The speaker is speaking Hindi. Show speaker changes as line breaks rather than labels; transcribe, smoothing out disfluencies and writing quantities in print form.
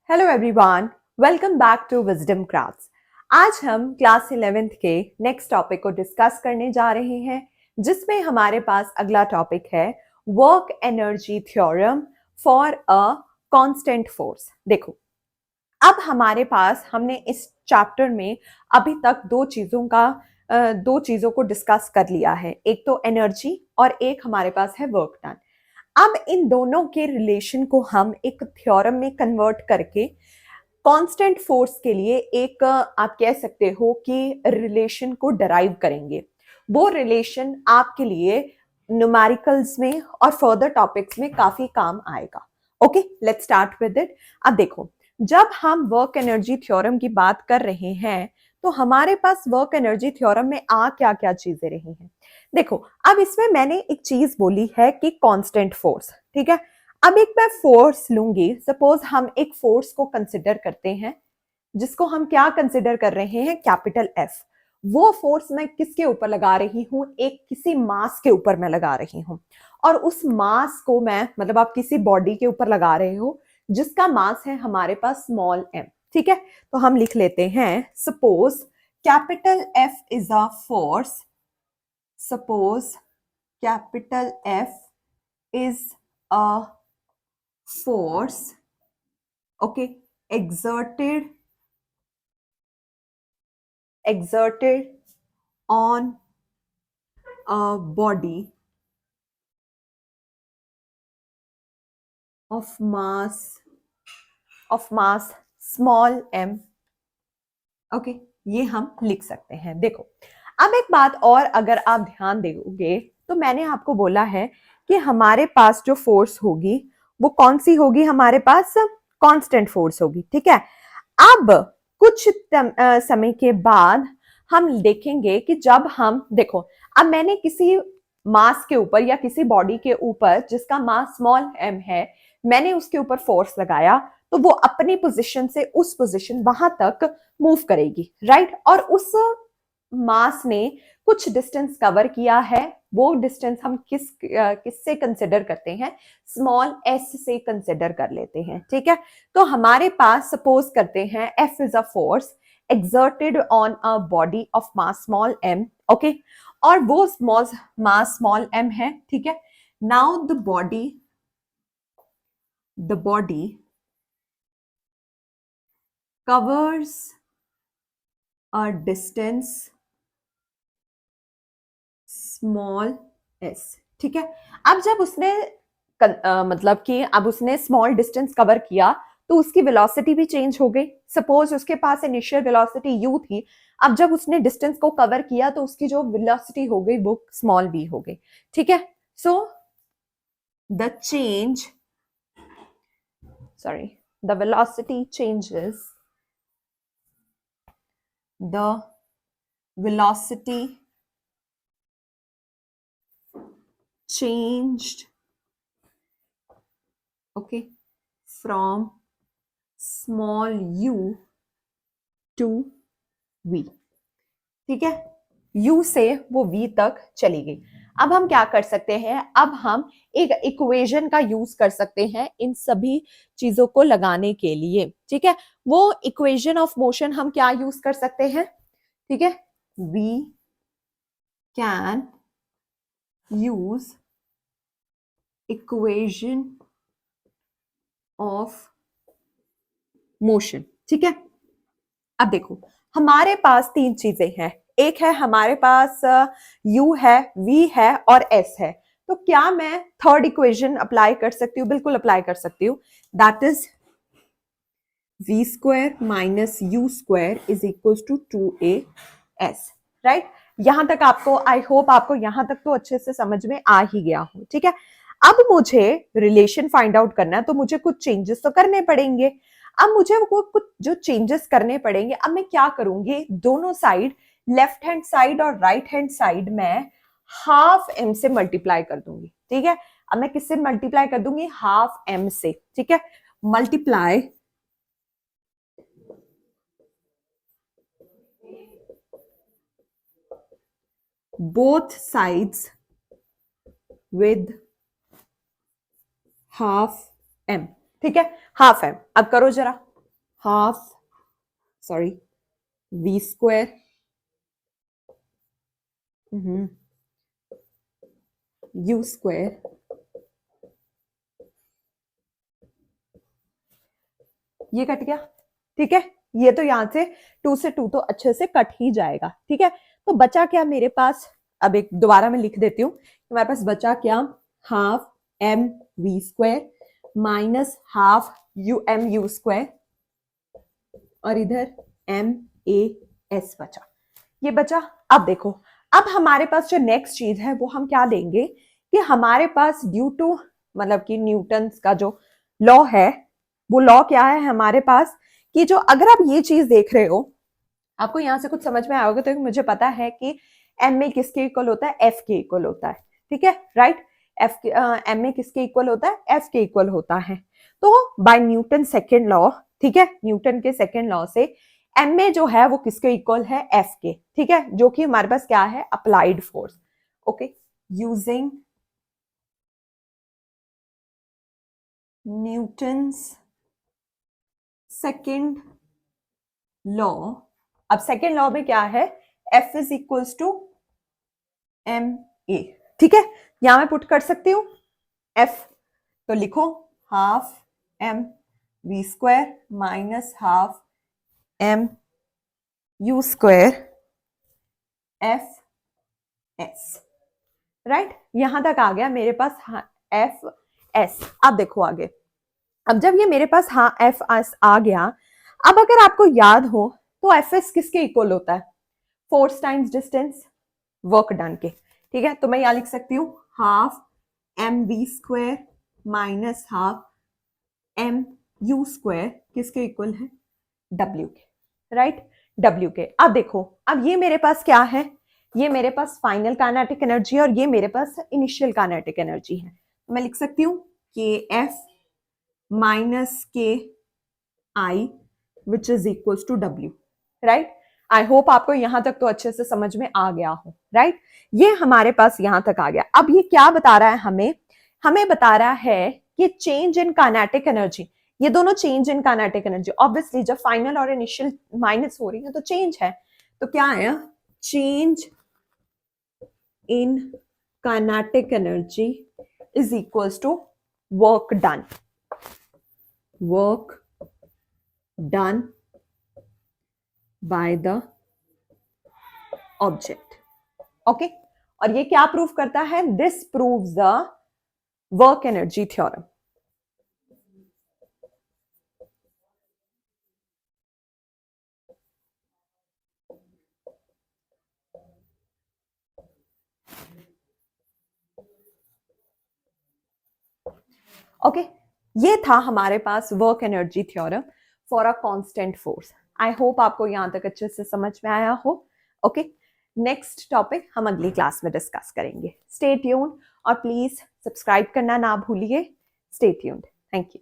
Hello everyone, welcome back to wisdom crafts. आज हम क्लास 11th के नेक्स्ट टॉपिक को डिस्कस करने जा रहे हैं, जिसमें हमारे पास अगला टॉपिक है work energy theorem for a constant force. देखो, अब हमारे पास हमने इस चैप्टर में अभी तक दो चीजों को डिस्कस कर लिया है। एक तो एनर्जी और एक हमारे पास है वर्क डन। अब इन दोनों के रिलेशन को हम एक थ्योरम में कन्वर्ट करके कांस्टेंट फोर्स के लिए एक आप कह सकते हो कि रिलेशन को डराइव करेंगे। वो रिलेशन आपके लिए न्यूमेरिकल्स में और फर्दर टॉपिक्स में काफी काम आएगा। Okay, let's start with it. अब देखो, जब हम वर्क एनर्जी थ्योरम की बात कर रहे हैं तो हमारे पास वर्क एनर्जी थ्योरम में क्या क्या चीजें रही हैं। देखो, अब इसमें मैंने एक चीज बोली है कि कांस्टेंट फोर्स, ठीक है। अब एक मैं फोर्स लूंगी, सपोज हम एक फोर्स को कंसिडर करते हैं, जिसको हम क्या कंसिडर कर रहे हैं, कैपिटल एफ। वो फोर्स मैं किसके ऊपर लगा रही हूं, एक किसी मास के ऊपर मैं लगा रही हूं। और उस मास को मैं, मतलब आप किसी बॉडी के ऊपर लगा रहे हो जिसका मास है हमारे पास स्मॉल एम, ठीक है। तो हम लिख लेते हैं, suppose capital F is a force, suppose capital F is a force, okay, exerted on a body of mass small m, okay, ये हम लिख सकते हैं। देखो, अब एक बात और अगर आप ध्यान दोगे तो मैंने आपको बोला है कि हमारे पास जो फोर्स होगी वो कौन सी होगी, हमारे पास कांस्टेंट फोर्स होगी, ठीक है। अब कुछ समय के बाद हम देखेंगे कि जब हम, देखो, अब मैंने किसी मास के ऊपर या किसी बॉडी के ऊपर जिसका मास स्मॉल m है, मैंने उसके ऊपर फोर्स लगाया, तो वो अपनी पोजीशन से उस पोजीशन वहां तक मूव करेगी, राइट। और उस मास ने कुछ डिस्टेंस कवर किया है, वो डिस्टेंस हम किससे कंसिडर करते हैं, स्मॉल s से कंसिडर कर लेते हैं, ठीक है। तो हमारे पास सपोज करते हैं F is a force exerted on a body of mass small m, okay, और वो मास स्मॉल m है, ठीक है। Now the body covers a distance small s, ठीक है। अब जब उसने मतलब कि अब उसने स्मॉल डिस्टेंस कवर किया तो उसकी वेलोसिटी भी चेंज हो गई। सपोज उसके पास इनिशियल वेलोसिटी u थी, अब जब उसने डिस्टेंस को कवर किया तो उसकी जो वेलोसिटी हो गई वो स्मॉल v हो गई, ठीक है। So the change, sorry, the velocity changes, the velocity changed, okay, from small u to v, ठीक है। u से वो v तक चली गई। अब हम क्या कर सकते हैं, अब हम एक इक्वेशन का यूज कर सकते हैं इन सभी चीजों को लगाने के लिए, ठीक है। वो इक्वेशन ऑफ मोशन हम क्या यूज कर सकते हैं, ठीक है, we can use equation of motion, ठीक है। अब देखो, हमारे पास तीन चीजें हैं, एक है हमारे पास u है, v है और s है। तो क्या मैं थर्ड इक्वेशन अप्लाई कर सकती हूँ? बिल्कुल अप्लाई कर सकती हूँ। That is v square minus u square is equal to 2as, right. यहां तक आपको, आई होप आपको यहां तक तो अच्छे से समझ में आ ही गया हो, ठीक है। अब मुझे रिलेशन फाइंड आउट करना है तो मुझे कुछ चेंजेस तो करने पड़ेंगे। अब मुझे वो कुछ जो चेंजेस करने पड़ेंगे, अब मैं क्या करूंगी, दोनों साइड, लेफ्ट हैंड साइड और राइट हैंड साइड, मैं हाफ m से मल्टीप्लाई कर दूंगी, ठीक है। अब मैं किससे मल्टीप्लाई कर दूंगी, हाफ m से, ठीक है। Multiply both sides with half m, ठीक है, हाफ m। अब करो जरा, half sorry v square u square ये कट गया, ठीक है। ये तो यहां से 2 से 2 तो अच्छे से कट ही जाएगा, ठीक है। तो बचा क्या मेरे पास, अब एक दोबारा मैं लिख देती हूँ, हमारे पास बचा क्या, half M V square minus half U M U square और इधर एम ए एस बचा, ये बचा। अब देखो, अब हमारे पास जो नेक्स्ट चीज है वो हम क्या लेंगे कि हमारे पास ड्यू टू मतलब कि न्यूटन का जो लॉ है, वो लॉ क्या है हमारे पास कि जो अगर आप ये चीज देख रहे हो, आपको यहां से कुछ समझ में आएगा, तो मुझे पता है कि एम में किसके इक्वल होता है, एफ के इक्वल होता है, ठीक है, राइट। एफ एम में किसके इक्वल होता है, एफ के इक्वल होता है। तो बाय न्यूटन सेकेंड लॉ, ठीक है, न्यूटन के सेकेंड लॉ से एम में जो है वो किसके इक्वल है, एफ के, ठीक है, जो कि हमारे पास क्या है, applied force. Okay, using Newton's second law, अब सेकेंड लॉ में क्या है, F is equals to M A, ठीक है। यहां मैं पुट कर सकती हूं एफ, तो लिखो half M V square minus half M U square F S, right. यहां तक आ गया मेरे पास एफ एस। अब देखो आगे, अब जब ये मेरे पास हाँ एफ एस आ गया, अब अगर आपको याद हो तो एफ एस किसके इक्वल होता है, force times distance work done के, ठीक है। तो मैं यहां लिख सकती हूँ half M V square minus half M U square किसके इक्वल है, डब्ल्यू के, राइट, डब्ल्यू के। अब देखो, अब ये मेरे पास क्या है, ये मेरे पास फाइनल काइनेटिक एनर्जी है और ये मेरे पास इनिशियल काइनेटिक एनर्जी है। मैं लिख सकती हूँ के F minus K I which is equal to W, right. I hope आपको यहां तक तो अच्छे से समझ में आ गया हो, राइट। ये हमारे पास यहां तक आ गया। अब ये क्या बता रहा है हमें, हमें बता रहा है कि चेंज इन काइनेटिक एनर्जी, ये दोनों change in kinetic energy, obviously जब फाइनल और इनिशियल माइनस हो रही है तो चेंज है, तो क्या है, change in kinetic energy is equals to work done, work done by the object, okay. और ये क्या प्रूव करता है, this proves the work energy theorem. Okay, ये था हमारे पास work energy theorem for a constant force. I hope आपको यहां तक अच्छे से समझ में आया हो, ओके। नेक्स्ट टॉपिक हम अगली क्लास में डिस्कस करेंगे। स्टे ट्यून्ड और प्लीज सब्सक्राइब करना ना भूलिए। Stay tuned, thank you.